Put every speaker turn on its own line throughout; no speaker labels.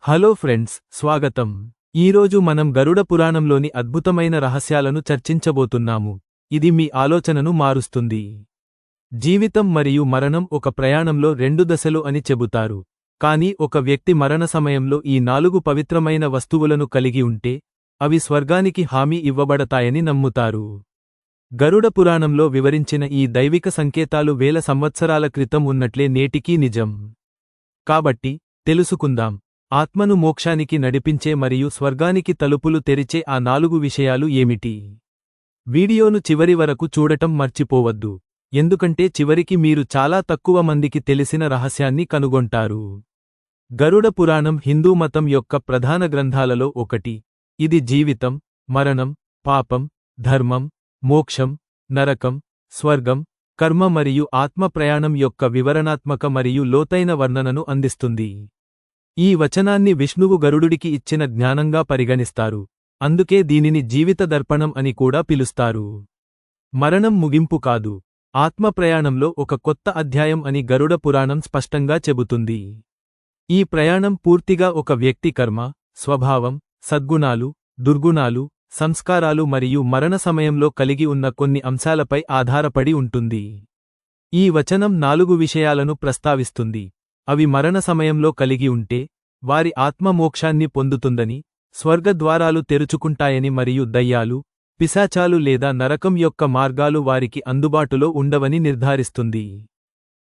Hello friends, స్వాగతం. ఈరోజు మనం గరుడ పురాణంలోని అద్భుతమైన రహస్యాలను చర్చించబోతున్నాము. ఇది మీ ఆలోచనను మారుస్తుంది. జీవితం మరియు మరణం ఒక ప్రయాణంలో రెండు దశలు అని చెబుతారు. కానీ ఒక వ్యక్తి మరణ సమయంలో ఈ 4 పవిత్రమైన వస్తువులను కలిగి ఉంటే అవి స్వర్గానికి హామీ ఇవ్వబడతాయని నమ్ముతారు. గరుడ పురాణంలో వివరించిన ఈ దైవిక సంకేతాలు వేల సంవత్సరాల క్రితం ఉన్నట్లే నేటికీ నిజం. కాబట్టి తెలుసుకుందాం. ఆత్మను మోక్షానికి నడిపించే మరియు స్వర్గానికి తలుపులు తెరిచే ఆ 4 విషయాలు ఏమిటి? వీడియోను చివరి వరకు చూడటం మర్చిపోవద్దు, ఎందుకంటే చివరికి మీరు చాలా తక్కువ మందికి తెలిసిన రహస్యాన్ని కనుగొంటారు. గరుడ పురాణం హిందూ మతం యొక్క ప్రధాన గ్రంథాలలో ఒకటి. ఇది జీవితం, మరణం, పాపం, ధర్మం, మోక్షం, నరకం, స్వర్గం, కర్మ మరియు ఆత్మ ప్రయాణం యొక్క వివరణాత్మక మరియు లోతైన వర్ణనను అందిస్తుంది. ఈ వచనాన్ని విష్ణువు గరుడుడికి ఇచ్చిన జ్ఞానంగా పరిగణిస్తారు, అందుకే దీనిని జీవిత దర్పణం అని కూడా పిలుస్తారు. మరణం ముగింపు కాదు, ఆత్మ ప్రయాణంలో ఒక కొత్త అధ్యాయం అని గరుడ పురాణం స్పష్టంగా చెబుతుంది. ఈ ప్రయాణం పూర్తిగా ఒక వ్యక్తి కర్మ, స్వభావం, సద్గుణాలు, దుర్గుణాలు, సంస్కారాలు మరియు మరణ సమయంలో కలిగి ఉన్న కొన్ని అంశాలపై ఆధారపడి ఉంటుంది. ఈ వచనం 4 విషయాలను ప్రస్తావిస్తుంది. అవి మరణ సమయంలో కలిగి ఉంటే వారి ఆత్మ మోక్షాన్ని పొందుతుందని, స్వర్గద్వారాలు తెరుచుకుంటాయని మరియు దయ్యాలు, పిశాచాలు లేదా నరకం యొక్క మార్గాలు వారికి అందుబాటులో ఉండవని నిర్ధారిస్తుంది.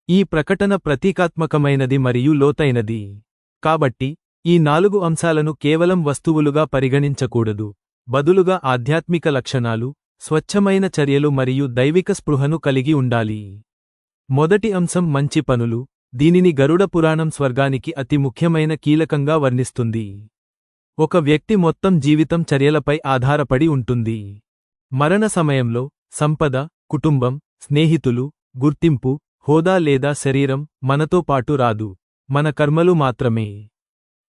ఈ ప్రకటన ప్రతీకాత్మకమైనది మరియు లోతైనది. కాబట్టి ఈ 4 అంశాలను కేవలం వస్తువులుగా పరిగణించకూడదు, బదులుగా ఆధ్యాత్మిక లక్షణాలు, స్వచ్ఛమైన చర్యలు మరియు దైవిక స్పృహను కలిగి ఉండాలి. మొదటి అంశం మంచి పనులు. దీనిని గరుడ పురాణం స్వర్గానికి అతి ముఖ్యమైన కీలకంగా వర్ణిస్తుంది. ఒక వ్యక్తి మొత్తం జీవితం చర్యలపై ఆధారపడి ఉంటుంది. మరణ సమయంలో సంపద, కుటుంబం, స్నేహితులు, గుర్తింపు, హోదా లేదా శరీరం మనతో పాటు రాదు, మన కర్మలు మాత్రమే.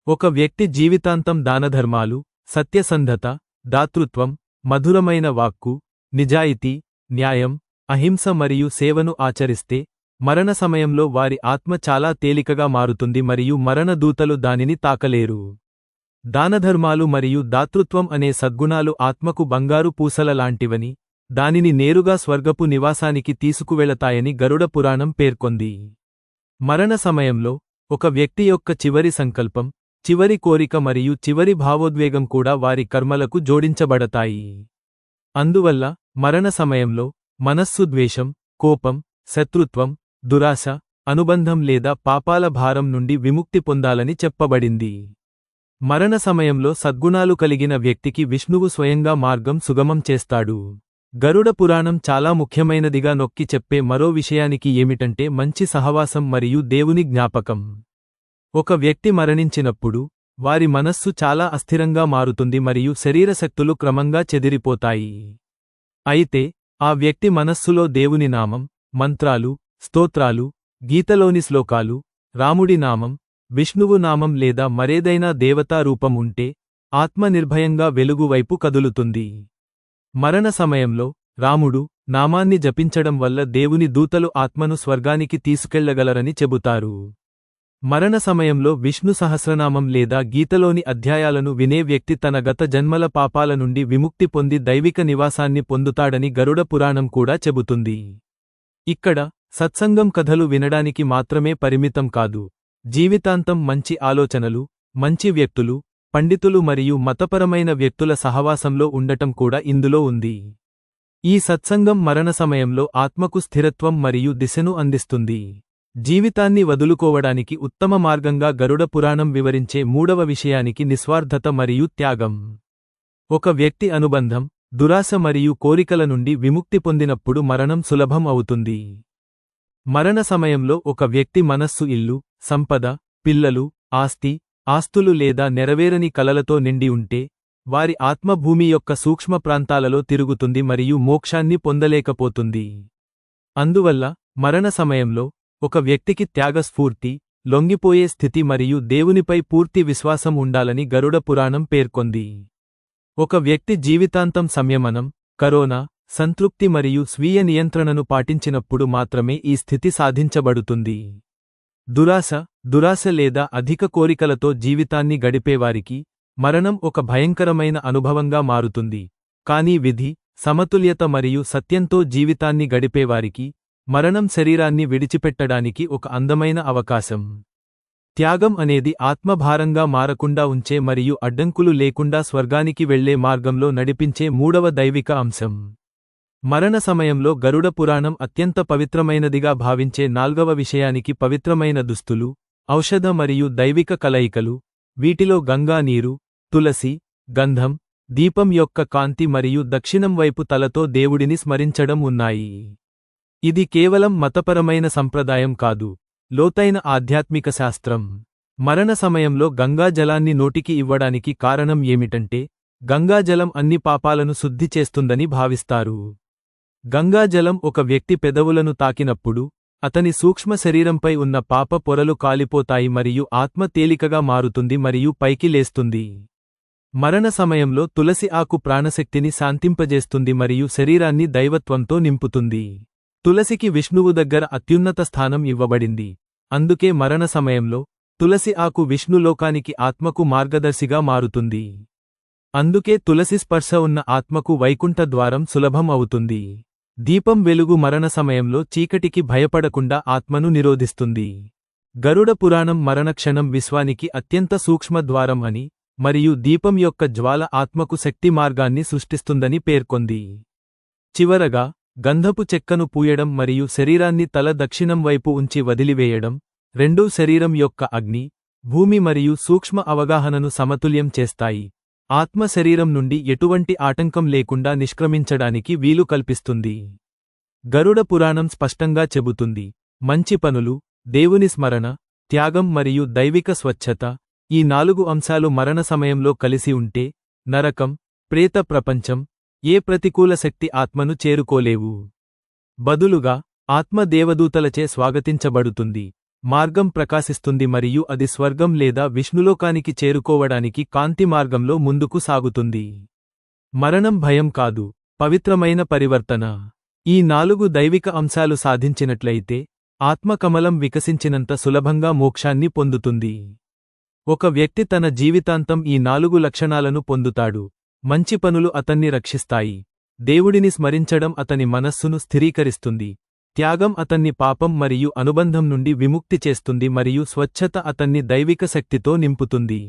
ఒక వ్యక్తి జీవితాంతం దానధర్మాలు, సత్యసంధత, దాతృత్వం, మధురమైన వాక్కు, నిజాయితీ, న్యాయం, అహింస మరియు సేవను ఆచరిస్తే మరణ సమయంలో వారి ఆత్మ చాలా తేలికగా మారుతుంది మరియు మరణ దూతలు దానిని తాకలేరు. దానధర్మాలు మరియు దాతృత్వం అనే సద్గుణాలు ఆత్మకు బంగారు పూసల లాంటివని, దానిని నేరుగా స్వర్గపు నివాసానికి తీసుకువెళతాయని గరుడ పురాణం పేర్కొంది. మరణ సమయంలో ఒక వ్యక్తి యొక్క చివరి సంకల్పం, చివరి కోరిక మరియు చివరి భావోద్వేగం కూడా వారి కర్మలకు జోడించబడతాయి. అందువల్ల మరణ సమయంలో మనస్సు ద్వేషం, కోపం, శత్రుత్వం, దురాశ, అనుబంధం లేదా పాపాల భారం నుండి విముక్తి పొందాలని చెప్పబడింది. మరణ సమయంలో సద్గుణాలు కలిగిన వ్యక్తికి విష్ణువు స్వయంగా మార్గం సుగమం చేస్తాడు. గరుడ పురాణం చాలా ముఖ్యమైనదిగా నొక్కి చెప్పే మరో విషయానికి ఏమిటంటే మంచి సహవాసం మరియు దేవుని జ్ఞాపకం. ఒక వ్యక్తి మరణించినప్పుడు వారి మనస్సు చాలా అస్థిరంగా మారుతుంది మరియు శరీరశక్తులు క్రమంగా చెదిరిపోతాయి. అయితే ఆ వ్యక్తి మనస్సులో దేవుని నామం, మంత్రాలు, స్తోత్రాలు, గీతలోని శ్లోకాలు, రాముడి నామం, విష్ణువు నామం లేదా మరేదైనా దేవతా రూపం ఉంటే ఆత్మ నిర్భయంగా వెలుగు వైపు కదులుతుంది. మరణ సమయంలో రాముడు నామాన్ని జపించడం వల్ల దేవుని దూతలు ఆత్మను స్వర్గానికి తీసుకెళ్లగలరని చెబుతారు. మరణ సమయంలో విష్ణు సహస్రనామం లేదా గీతలోని అధ్యాయాలను వినే వ్యక్తి తన గత జన్మల పాపాల నుండి విముక్తి పొంది దైవిక నివాసాన్ని పొందుతాడని గరుడ పురాణం కూడా చెబుతుంది. ఇక్కడ సత్సంగం కథలు వినడానికి మాత్రమే పరిమితం కాదు, జీవితాంతం మంచి ఆలోచనలు, మంచి వ్యక్తులు, పండితులు మరియు మతపరమైన వ్యక్తుల సహవాసంలో ఉండటం కూడా ఇందులో ఉంది. ఈ సత్సంగం మరణ సమయంలో ఆత్మకు స్థిరత్వం మరియు దిశను అందిస్తుంది. జీవితాన్ని వదులుకోవడానికి ఉత్తమ మార్గంగా గరుడ పురాణం వివరించే 3వ విషయానికి నిస్వార్థత మరియు త్యాగం. ఒక వ్యక్తి అనుబంధం, దురాశ మరియు కోరికల నుండి విముక్తి పొందినప్పుడు మరణం సులభం అవుతుంది. మరణ సమయంలో ఒక వ్యక్తి మనస్సు ఇల్లు, సంపద, పిల్లలు, ఆస్తులు లేదా నెరవేరని కలలతో నిండి ఉంటే వారి ఆత్మ భూమి యొక్క సూక్ష్మ ప్రాంతాలలో తిరుగుతుంది మరియు మోక్షాన్ని పొందలేకపోతుంది. అందువల్ల మరణ సమయంలో ఒక వ్యక్తికి త్యాగస్ఫూర్తి, లొంగిపోయే స్థితి మరియు దేవునిపై పూర్తి విశ్వాసం ఉండాలని గరుడ పురాణం పేర్కొంది. ఒక వ్యక్తి జీవితాంతం సంయమనం, కరోనా, సంతృప్తి మరియు స్వీయ నియంత్రణను పాటించినప్పుడు మాత్రమే ఈ స్థితి సాధించబడుతుంది. దురాశ లేదా అధిక కోరికలతో జీవితాన్ని గడిపేవారికి మరణం ఒక భయంకరమైన అనుభవంగా మారుతుంది. కానీ విధి, సమతుల్యత మరియు సత్యంతో జీవితాన్ని గడిపేవారికి మరణం శరీరాన్ని విడిచిపెట్టడానికి ఒక అందమైన అవకాశం. త్యాగం అనేది ఆత్మభారంగా మారకుండా ఉంచే మరియు అడ్డంకులు లేకుండా స్వర్గానికి వెళ్లే మార్గంలో నడిపించే మూడవ దైవిక అంశం. మరణ సమయంలో గరుడ పురాణం అత్యంత పవిత్రమైనదిగా భావించే నాల్గవ విషయానికి పవిత్రమైన దుస్తులు, ఔషధ మరియు దైవిక కలయికలు. వీటిలో గంగా నీరు, తులసి, గంధం, దీపం యొక్క కాంతి మరియు దక్షిణం వైపు తలతో దేవుడిని స్మరించడం ఉన్నాయి. ఇది కేవలం మతపరమైన సంప్రదాయం కాదు, లోతైన ఆధ్యాత్మిక శాస్త్రం. మరణ సమయంలో గంగాజలాన్ని నోటికి ఇవ్వడానికి కారణం ఏమిటంటే, గంగాజలం అన్ని పాపాలను శుద్ధి చేస్తుందని భావిస్తారు. గంగాజలం ఒక వ్యక్తి పెదవులను తాకినప్పుడు అతని సూక్ష్మ శరీరంపై ఉన్న పాప పొరలు కాలిపోతాయి మరియు ఆత్మ తేలికగా మారుతుంది మరియు పైకి లేస్తుంది. మరణ సమయంలో తులసి ఆకు ప్రాణశక్తిని శాంతింపజేస్తుంది మరియు శరీరాన్ని దైవత్వంతో నింపుతుంది. తులసికి విష్ణువు దగ్గర అత్యున్నత స్థానం ఇవ్వబడింది. అందుకే మరణ సమయంలో తులసి ఆకు విష్ణులోకానికి ఆత్మకు మార్గదర్శిగా మారుతుంది. అందుకే తులసి స్పర్శ ఉన్న ఆత్మకు వైకుంఠ ద్వారం సులభం అవుతుంది. దీపం వెలుగు మరణ సమయంలో చీకటికి భయపడకుండా ఆత్మను నిరోధిస్తుంది. గరుడ పురాణం మరణక్షణం విశ్వానికి అత్యంత సూక్ష్మ ద్వారం అని మరియు దీపం యొక్క జ్వాల ఆత్మకు శక్తి మార్గాన్ని సృష్టిస్తుందని పేర్కొంది. చివరగా, గంధపు చెక్కను పూయడం మరియు శరీరాన్ని తల దక్షిణం వైపు ఉంచి వదిలివేయడం రెండూ శరీరం యొక్క అగ్ని, భూమి మరియు సూక్ష్మ అవగాహనను సమతుల్యం చేస్తాయి. ఆత్మ శరీరం నుండి ఎటువంటి ఆటంకం లేకుండా నిష్క్రమించడానికి వీలు కల్పిస్తుంది. గరుడ పురాణం స్పష్టంగా చెబుతుంది, మంచి పనులు, దేవుని స్మరణ, త్యాగం మరియు దైవిక స్వచ్ఛత, ఈ 4 అంశాలు మరణ సమయంలో కలిసి ఉంటే నరకం, ప్రేత ప్రపంచం, ఏ ప్రతికూల శక్తి ఆత్మను చేరుకోలేవు. బదులుగా ఆత్మ దేవదూతలచే స్వాగతించబడుతుంది, మార్గం ప్రకాశిస్తుంది మరియు అది స్వర్గం లేదా విష్ణులోకానికి చేరుకోవడానికి కాంతి మార్గంలో ముందుకు సాగుతుంది. మరణం భయం కాదు, పవిత్రమైన పరివర్తన. ఈ 4 దైవిక అంశాలు సాధించినట్లయితే ఆత్మకమలం వికసించినంత సులభంగా మోక్షాన్ని పొందుతుంది. ఒక వ్యక్తి తన జీవితాంతం ఈ 4 లక్షణాలను పొందుతాడు. మంచి పనులు అతన్ని రక్షిస్తాయి. దేవుడిని స్మరించడం అతని మనస్సును స్థిరీకరిస్తుంది. త్యాగం అతన్ని పాపం మరియు అనుబంధం నుండి విముక్తి చేస్తుంది మరియు స్వచ్ఛత అతన్ని దైవిక శక్తితో నింపుతుంది.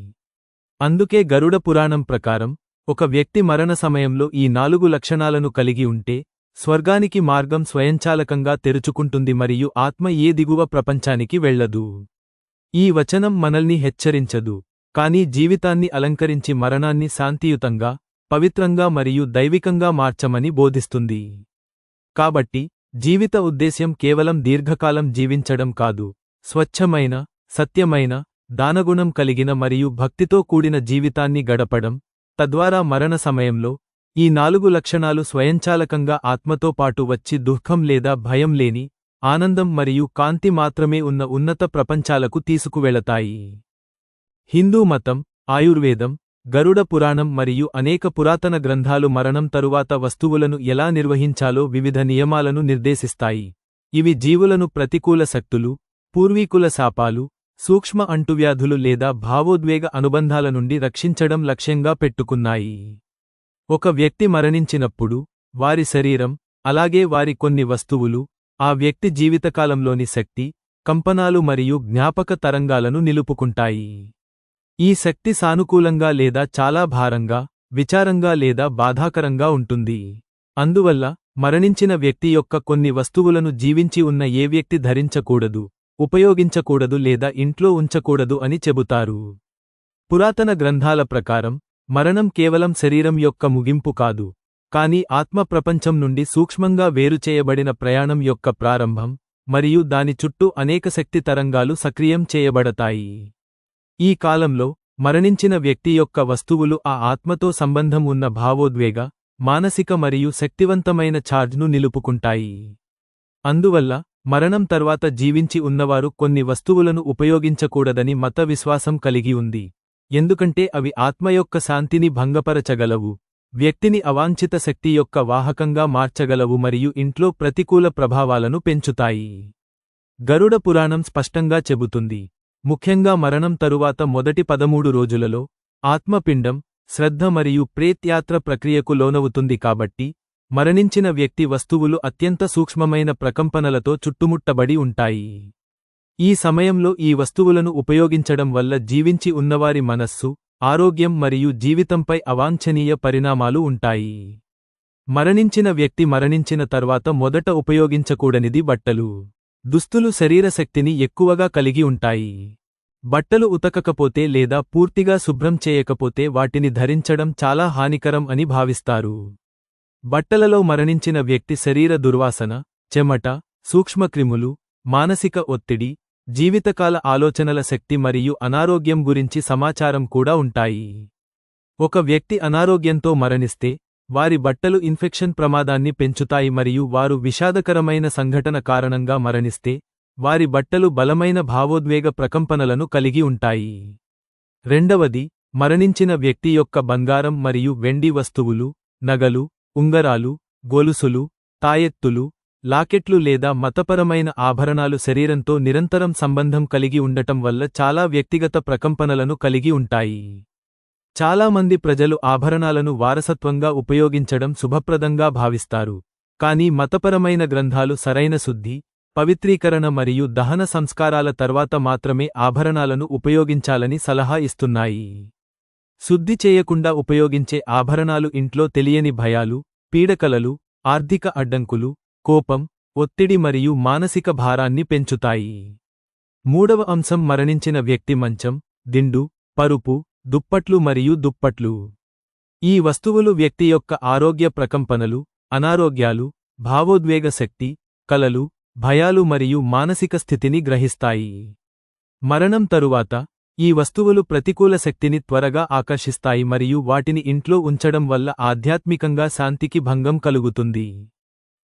అందుకే గరుడ పురాణం ప్రకారం ఒక వ్యక్తి మరణ సమయంలో ఈ 4 లక్షణాలను కలిగి ఉంటే స్వర్గానికి మార్గం స్వయంచాలకంగా తెరుచుకుంటుంది మరియు ఆత్మ ఏ దిగువ ప్రపంచానికి వెళ్లదు. ఈ వచనం మనల్ని హెచ్చరించదు, కానీ జీవితాన్ని అలంకరించి మరణాన్ని శాంతియుతంగా, పవిత్రంగా మరియు దైవికంగా మార్చమని బోధిస్తుంది. కాబట్టి జీవిత ఉద్దేశ్యం కేవలం దీర్ఘకాలం జీవించడం కాదు, స్వచ్ఛమైన, సత్యమైన, దానగుణం కలిగిన మరియు భక్తితో కూడిన జీవితాన్ని గడపడం. తద్వారా మరణ సమయంలో ఈ 4 లక్షణాలు స్వయంచాలకంగా ఆత్మతో పాటు వచ్చి దుఃఖం లేదా భయం లేని, ఆనందం మరియు కాంతి మాత్రమే ఉన్న ఉన్నత ప్రపంచాలకు తీసుకువెళతాయి. హిందూ మతం, ఆయుర్వేదం, గరుడ పురాణం మరియు అనేక పురాతన గ్రంథాలు మరణం తరువాత వస్తువులను ఎలా నిర్వహించాలో వివిధ నియమాలను నిర్దేశిస్తాయి. ఇవి జీవులను ప్రతికూల శక్తులు, పూర్వీకుల శాపాలు, సూక్ష్మ అంటువ్యాధులు లేదా భావోద్వేగ అనుబంధాల నుండి రక్షించడం లక్ష్యంగా పెట్టుకున్నాయి. ఒక వ్యక్తి మరణించినప్పుడు వారి శరీరం, అలాగే వారి కొన్ని వస్తువులు, ఆ వ్యక్తి జీవితకాలంలోని శక్తి, కంపనాలు మరియు జ్ఞాపక తరంగాలను నిలుపుకుంటాయి. ఈ శక్తి సానుకూలంగా లేదా చాలా భారంగా, విచారంగా లేదా బాధాకరంగా ఉంటుంది. అందువల్ల మరణించిన వ్యక్తి యొక్క కొన్ని వస్తువులను జీవించి ఉన్న ఏ వ్యక్తి ధరించకూడదు, ఉపయోగించకూడదు లేదా ఇంట్లో ఉంచకూడదు అని చెబుతారు. పురాతన గ్రంథాల ప్రకారం మరణం కేవలం శరీరం యొక్క ముగింపు కాదు, కానీ ఆత్మ ప్రపంచం నుండి సూక్ష్మంగా వేరుచేయబడిన ప్రయాణం యొక్క ప్రారంభం, మరియు దాని చుట్టూ అనేక శక్తి తరంగాలు సక్రియం చేయబడతాయి. ఈ కాలంలో మరణించిన వ్యక్తి యొక్క వస్తువులు ఆ ఆత్మతో సంబంధం ఉన్న భావోద్వేగ, మానసిక మరియు శక్తివంతమైన ఛార్జ్ను నిలుపుకుంటాయి. అందువల్ల మరణం తర్వాత జీవించి ఉన్నవారు కొన్ని వస్తువులను ఉపయోగించకూడదని మత విశ్వాసం కలిగి ఉంది, ఎందుకంటే అవి ఆత్మ యొక్క శాంతిని భంగపరచగలవు, వ్యక్తిని అవాంఛిత శక్తి యొక్క వాహకంగా మార్చగలవు మరియు ఇంట్లో ప్రతికూల ప్రభావాలను పెంచుతాయి. గరుడ పురాణం స్పష్టంగా చెబుతుంది. ముఖ్యంగా మరణం తరువాత మొదటి 13 రోజులలో ఆత్మపిండం, శ్రద్ధ మరియు ప్రేత్యాత్ర ప్రక్రియకు లోనవుతుంది కాబట్టి మరణించిన వ్యక్తి వస్తువులు అత్యంత సూక్ష్మమైన ప్రకంపనలతో చుట్టుముట్టబడి ఉంటాయి. ఈ సమయంలో ఈ వస్తువులను ఉపయోగించడం వల్ల జీవించి ఉన్నవారి మనస్సు, ఆరోగ్యం మరియు జీవితంపై అవాంఛనీయ పరిణామాలు ఉంటాయి. మరణించిన వ్యక్తి మరణించిన తర్వాత మొదట ఉపయోగించకూడనిది బట్టలు, దుస్తులు శరీరశక్తిని ఎక్కువగా కలిగి ఉంటాయి. బట్టలు ఉతకకపోతే లేదా పూర్తిగా శుభ్రం చేయకపోతే వాటిని ధరించడం చాలా హానికరం అని భావిస్తారు. బట్టలలో మరణించిన వ్యక్తి శరీర దుర్వాసన, చెమట, సూక్ష్మక్రిములు, మానసిక ఒత్తిడి, జీవితకాల ఆలోచనల శక్తి మరియు అనారోగ్యం గురించి సమాచారం కూడా ఉంటాయి. ఒక వ్యక్తి అనారోగ్యంతో మరణిస్తే వారి బట్టలు ఇన్ఫెక్షన్ ప్రమాదాన్ని పెంచుతాయి మరియు వారు విషాదకరమైన సంఘటన కారణంగా మరణిస్తే వారి బట్టలు బలమైన భావోద్వేగ ప్రకంపనలను కలిగి ఉంటాయి. రెండవది, మరణించిన వ్యక్తి యొక్క బంగారం మరియు వెండి వస్తువులు, నగలు, ఉంగరాలు, గొలుసులు, తాయెత్తులు, లాకెట్లు లేదా మతపరమైన ఆభరణాలు శరీరంతో నిరంతరం సంబంధం కలిగి ఉండటం వల్ల చాలా వ్యక్తిగత ప్రకంపనలను కలిగి ఉంటాయి. చాలామంది ప్రజలు ఆభరణాలను వారసత్వంగా ఉపయోగించడం శుభప్రదంగా భావిస్తారు, కానీ మతపరమైన గ్రంథాలు సరైన శుద్ధి, పవిత్రీకరణ మరియు దహన సంస్కారాల తర్వాత మాత్రమే ఆభరణాలను ఉపయోగించాలని సలహా ఇస్తున్నాయి. శుద్ధి చేయకుండా ఉపయోగించే ఆభరణాలు ఇంట్లో తెలియని భయాలు, పీడకలలు, ఆర్థిక అడ్డంకులు, కోపం, ఒత్తిడి మరియు మానసిక భారాన్ని పెంచుతాయి. మూడవ అంశం మరణించిన వ్యక్తి మంచం, దిండు, పరుపు, దుప్పట్లు మరియు దుప్పట్లు. ఈ వస్తువులు వ్యక్తి యొక్క ఆరోగ్య ప్రకంపనలు, అనారోగ్యాలు, భావోద్వేగ శక్తి, కలలు, భయాలు మరియు మానసిక స్థితిని గ్రహిస్తాయి. మరణం తరువాత ఈ వస్తువులు ప్రతికూల శక్తిని త్వరగా ఆకర్షిస్తాయి మరియు వాటిని ఇంట్లో ఉంచడం వల్ల ఆధ్యాత్మికంగా శాంతికి భంగం కలుగుతుంది.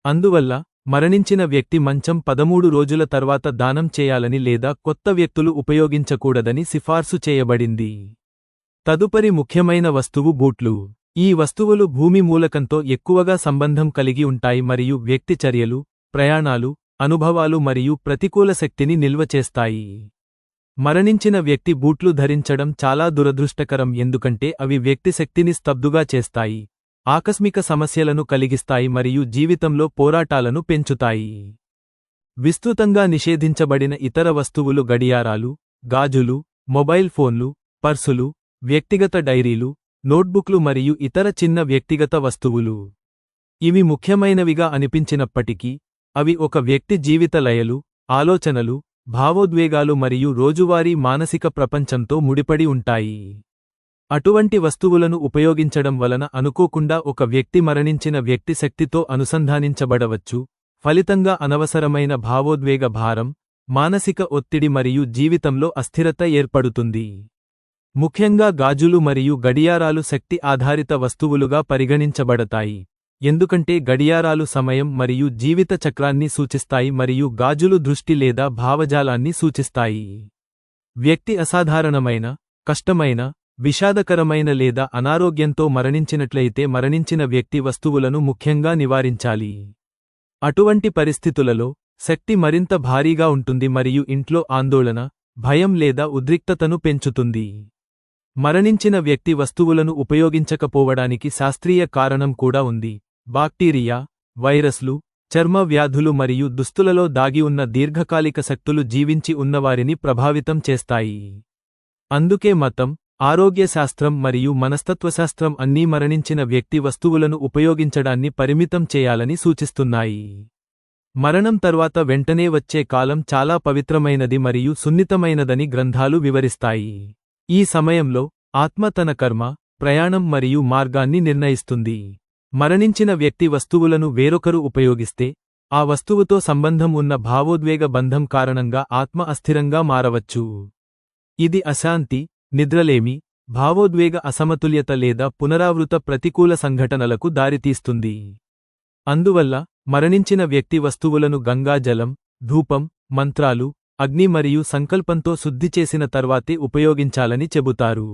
అందువల్ల మరణించిన వ్యక్తి మంచం 13 రోజుల తర్వాత దానం చేయాలని లేదా కొత్త వ్యక్తులు ఉపయోగించకూడదని సిఫార్సు చేయబడింది. తదుపరి ముఖ్యమైన వస్తువు బూట్లు. ఈ వస్తువులు భూమి మూలకంతో ఎక్కువగా సంబంధం కలిగి ఉంటాయి మరియు వ్యక్తి చర్యలు, ప్రయాణాలు, అనుభవాలు మరియు ప్రతికూల శక్తిని నిల్వ చేస్తాయి. మరణించిన వ్యక్తి బూట్లు ధరించడం చాలా దురదృష్టకరం ఎందుకంటే అవి వ్యక్తి శక్తిని స్తబ్దుగా చేస్తాయి, ఆకస్మిక సమస్యలను కలిగిస్తాయి మరియు జీవితంలో పోరాటాలను పెంచుతాయి. విస్తృతంగా నిషేధించబడిన ఇతర వస్తువులు గడియారాలు, గాజులు, మొబైల్ ఫోన్లు, పర్సులు, వ్యక్తిగత డైరీలు, నోట్బుక్లు మరియు ఇతర చిన్న వ్యక్తిగత వస్తువులు. ఇవి ముఖ్యమైనవిగా అనిపించినప్పటికీ అవి ఒక వ్యక్తి జీవిత లయలు, ఆలోచనలు, భావోద్వేగాలు మరియు రోజువారీ మానసిక ప్రపంచంతో ముడిపడి ఉంటాయి. అటువంటి వస్తువులను ఉపయోగించడం వలన అనుకోకుండా ఒక వ్యక్తి మరణించిన వ్యక్తి శక్తితో అనుసంధానించబడవచ్చు, ఫలితంగా అనవసరమైన భావోద్వేగ భారం, మానసిక ఒత్తిడి మరియు జీవితంలో అస్థిరత ఏర్పడుతుంది. ముఖ్యంగా గాజులు మరియు గడియారాలు శక్తి ఆధారిత వస్తువులుగా పరిగణించబడతాయి, ఎందుకంటే గడియారాలు సమయం మరియు జీవిత చక్రాన్ని సూచిస్తాయి మరియు గాజులు దృష్టి లేదా భావజాలాన్ని సూచిస్తాయి. వ్యక్తి అసాధారణమైన, కష్టమైన, విషాదకరమైన లేదా అనారోగ్యంతో మరణించినట్లయితే మరణించిన వ్యక్తి వస్తువులను ముఖ్యంగా నివారించాలి. అటువంటి పరిస్థితులలో శక్తి మరింత భారీగా ఉంటుంది మరియు ఇంట్లో ఆందోళన, భయం లేదా ఉద్రిక్తతను పెంచుతుంది. మరణించిన వ్యక్తి వస్తువులను ఉపయోగించకపోవడానికి శాస్త్రీయ కారణం కూడా ఉంది. బాక్టీరియా, వైరస్లు, చర్మ వ్యాధులు మరియు దుస్తులలో దాగి ఉన్న దీర్ఘకాలిక శక్తులు జీవించి ఉన్నవారిని ప్రభావితం చేస్తాయి. అందుకే మతం, ఆరోగ్యశాస్త్రం మరియు మనస్తత్వశాస్త్రం అన్నీ మరణించిన వ్యక్తి వస్తువులను ఉపయోగించడాన్ని పరిమితం చేయాలని సూచిస్తున్నాయి. మరణం తర్వాత వెంటనే వచ్చే కాలం చాలా పవిత్రమైనది మరియు సున్నితమైనదని గ్రంథాలు వివరిస్తాయి. ఈ సమయంలో ఆత్మ తన కర్మ, ప్రయాణం మరియు మార్గాన్ని నిర్ణయిస్తుంది. మరణించిన వ్యక్తి వస్తువులను వేరొకరు ఉపయోగిస్తే ఆ వస్తువుతో సంబంధం ఉన్న భావోద్వేగ బంధం కారణంగా ఆత్మ అస్థిరంగా మారవచ్చు. ఇది అశాంతి, నిద్రలేమి, భావోద్వేగ అసమతుల్యత లేదా పునరావృత ప్రతికూల సంఘటనలకు దారితీస్తుంది. అందువల్ల మరణించిన వ్యక్తి వస్తువులను గంగాజలం, ధూపం, మంత్రాలు, అగ్ని మరియు సంకల్పంతో శుద్ధి చేసిన తర్వాతే ఉపయోగించాలని చెబుతారు.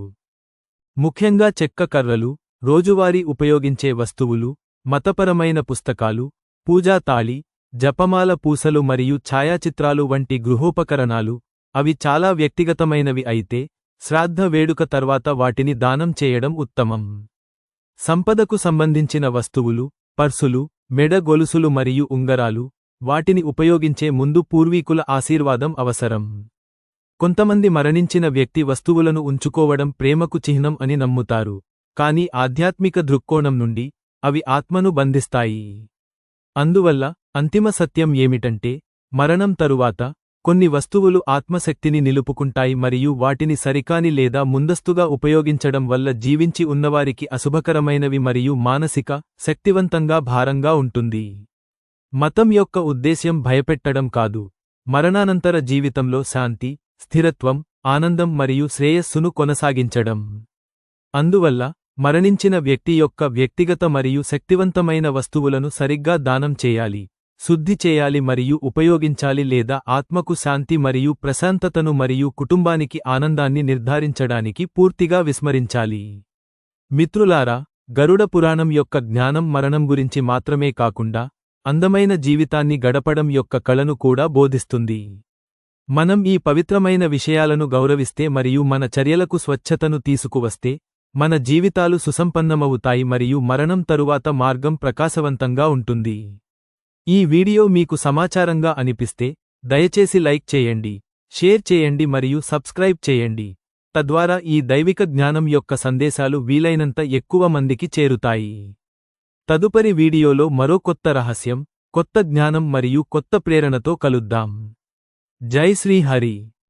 ముఖ్యంగా చెక్క కర్రలు, రోజువారీ ఉపయోగించే వస్తువులు, మతపరమైన పుస్తకాలు, పూజా తాళి, జపమాల పూసలు మరియు ఛాయాచిత్రాలు వంటి గృహోపకరణాలు, అవి చాలా వ్యక్తిగతమైనవి అయితే, శ్రాద్ధ వేడుక తర్వాత వాటిని దానం చేయడం ఉత్తమం. సంపదకు సంబంధించిన వస్తువులు, పర్సులు, మెడ గొలుసులు మరియు ఉంగరాలు, వాటిని ఉపయోగించే ముందు పూర్వీకుల ఆశీర్వాదం అవసరం. కొంతమంది మరణించిన వ్యక్తి వస్తువులను ఉంచుకోవడం ప్రేమకు చిహ్నం అని నమ్ముతారు, కానీ ఆధ్యాత్మిక దృక్కోణం నుండి, అవి ఆత్మను బంధిస్తాయి. అందువల్ల, అంతిమ సత్యం ఏమిటంటే, మరణం తరువాత, కొన్ని వస్తువులు ఆత్మశక్తిని నిలుపుకుంటాయి మరియు వాటిని సరికాని లేదా ముందస్తుగా ఉపయోగించడం వల్ల జీవించి ఉన్నవారికి అశుభకరమైనవి మరియు మానసిక, శక్తివంతంగా భారంగా ఉంటుంది. మతం యొక్క ఉద్దేశ్యం భయపెట్టడం కాదు, మరణానంతర జీవితంలో శాంతి, స్థిరత్వం, ఆనందం మరియు శ్రేయస్సును కొనసాగించడం. అందువల్ల, మరణించిన వ్యక్తి యొక్క వ్యక్తిగత మరియు శక్తివంతమైన వస్తువులను సరిగ్గా దానం చేయాలి, శుద్ధి చేయాలి మరియు ఉపయోగించాలి లేదా ఆత్మకు శాంతి మరియు ప్రశాంతతను మరియు కుటుంబానికి ఆనందాన్ని నిర్ధారించడానికి పూర్తిగా విస్మరించాలి. మిత్రులారా, గరుడ పురాణం యొక్క జ్ఞానం మరణం గురించి మాత్రమే కాకుండా, అందమైన జీవితాన్ని గడపడం యొక్క కళను కూడా బోధిస్తుంది. మనం ఈ పవిత్రమైన విషయాలను గౌరవిస్తే మరియు మన చర్యలకు స్వచ్ఛతను తీసుకువస్తే, మన జీవితాలు సుసంపన్నమవుతాయి మరియు మరణం తరువాత మార్గం ప్రకాశవంతంగా ఉంటుంది. ఈ వీడియో మీకు సమాచారంగా అనిపిస్తే, దయచేసి లైక్ చేయండి, షేర్ చేయండి మరియు సబ్స్క్రైబ్ చేయండి. తద్వారా ఈ దైవిక జ్ఞానం యొక్క సందేశాలు వీలైనంత ఎక్కువ మందికి చేరుతాయి. తదుపరి వీడియోలో మరో కొత్త రహస్యం, కొత్త జ్ఞానం మరియు కొత్త ప్రేరణతో కలుద్దాం. జై శ్రీ హరి.